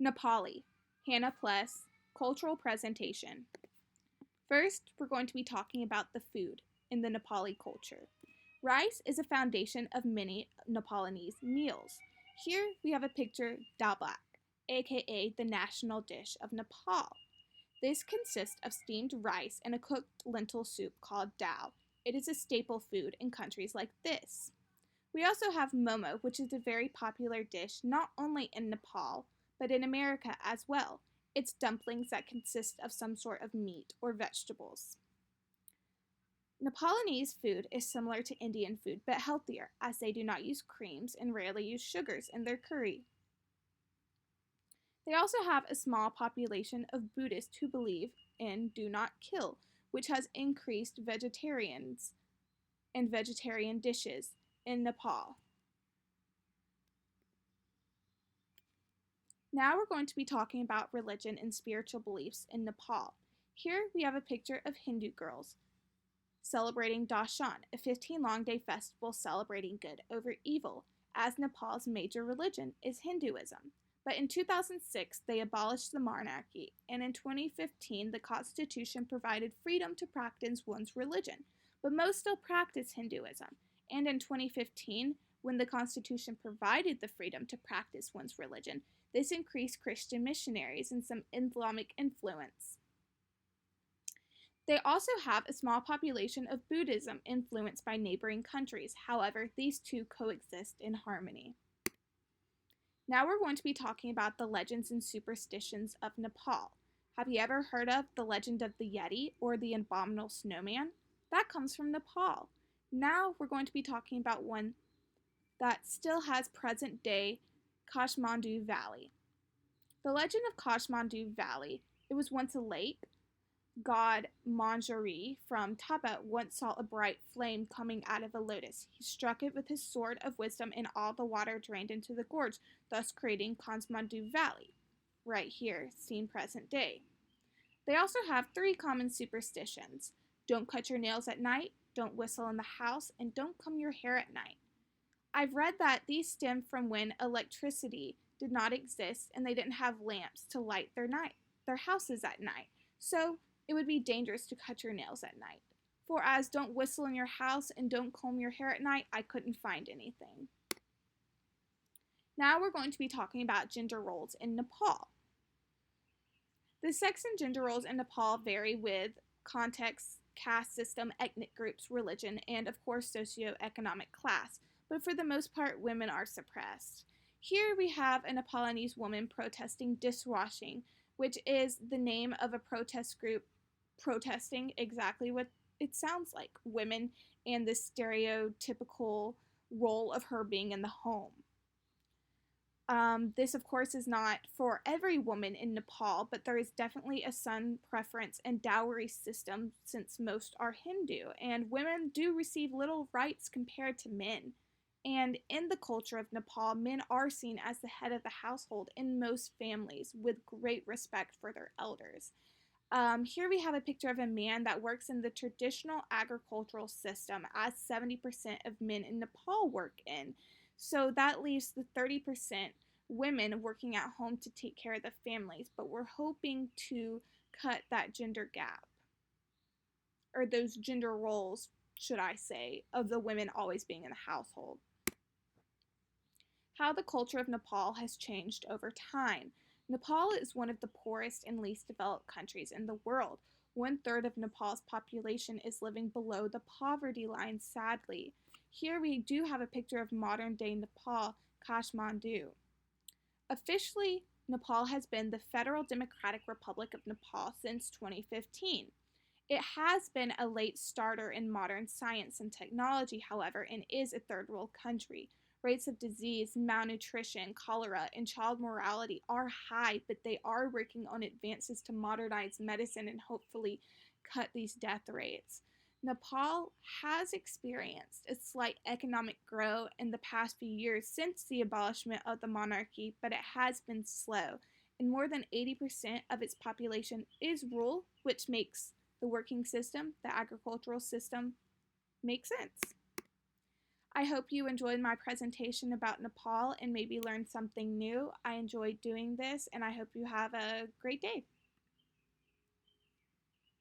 Nepali, Hannah Plus, Cultural Presentation. First, we're going to be talking about the food in the Nepali culture. Rice is a foundation of many Nepalese meals. Here we have a picture dal bak, aka the national dish of Nepal. This consists of steamed rice and a cooked lentil soup called dal. It is a staple food in countries like this. We also have momo, which is a very popular dish not only in Nepal, but in America as well. It's dumplings that consist of some sort of meat or vegetables. Nepalese food is similar to Indian food, but healthier, as they do not use creams and rarely use sugars in their curry. They also have a small population of Buddhists who believe in do not kill, which has increased vegetarians and vegetarian dishes in Nepal. Now we're going to be talking about religion and spiritual beliefs in Nepal. Here we have a picture of Hindu girls celebrating Dashan, a 15-long-day festival celebrating good over evil, as Nepal's major religion is Hinduism. But in 2006, they abolished the monarchy, and in 2015, the constitution provided freedom to practice one's religion, but most still practice Hinduism. And in 2015, when the constitution provided the freedom to practice one's religion, this increased Christian missionaries and some Islamic influence. They also have a small population of Buddhism influenced by neighboring countries. However, these two coexist in harmony. Now we're going to be talking about the legends and superstitions of Nepal. Have you ever heard of the legend of the Yeti or the abominable snowman? That comes from Nepal. Now we're going to be talking about one that still has present-day Kathmandu Valley. The legend of Kathmandu Valley, it was once a lake. God Manjari from Tibet once saw a bright flame coming out of a lotus. He struck it with his sword of wisdom and all the water drained into the gorge, thus creating Kathmandu Valley, right here, seen present day. They also have 3 common superstitions. Don't cut your nails at night, don't whistle in the house, and don't comb your hair at night. I've read that these stem from when electricity did not exist and they didn't have lamps to light their houses at night. So it would be dangerous to cut your nails at night. For as don't whistle in your house and don't comb your hair at night, I couldn't find anything. Now we're going to be talking about gender roles in Nepal. The sex and gender roles in Nepal vary with context, caste system, ethnic groups, religion, and of course socioeconomic class, but for the most part women are suppressed. Here we have a Nepalese woman protesting dishwashing, which is the name of a protest group protesting exactly what it sounds like, women and the stereotypical role of her being in the home. This, of course, is not for every woman in Nepal, but there is definitely a son preference and dowry system since most are Hindu, and women do receive little rights compared to men. And in the culture of Nepal, men are seen as the head of the household in most families with great respect for their elders. Here we have a picture of a man that works in the traditional agricultural system, as 70% of men in Nepal work in. So that leaves the 30% women working at home to take care of the families, but we're hoping to cut that gender gap, or those gender roles, should I say, of the women always being in the household. How the culture of Nepal has changed over time. Nepal is one of the poorest and least developed countries in the world. 1/3 of Nepal's population is living below the poverty line, sadly. Here we do have a picture of modern-day Nepal, Kathmandu. Officially, Nepal has been the Federal Democratic Republic of Nepal since 2015. It has been a late starter in modern science and technology, however, and is a third world country. Rates of disease, malnutrition, cholera, and child mortality are high, but they are working on advances to modernize medicine and hopefully cut these death rates. Nepal has experienced a slight economic growth in the past few years since the abolishment of the monarchy, but it has been slow, and more than 80% of its population is rural, which makes the working system, the agricultural system, make sense. I hope you enjoyed my presentation about Nepal and maybe learned something new. I enjoyed doing this, and I hope you have a great day.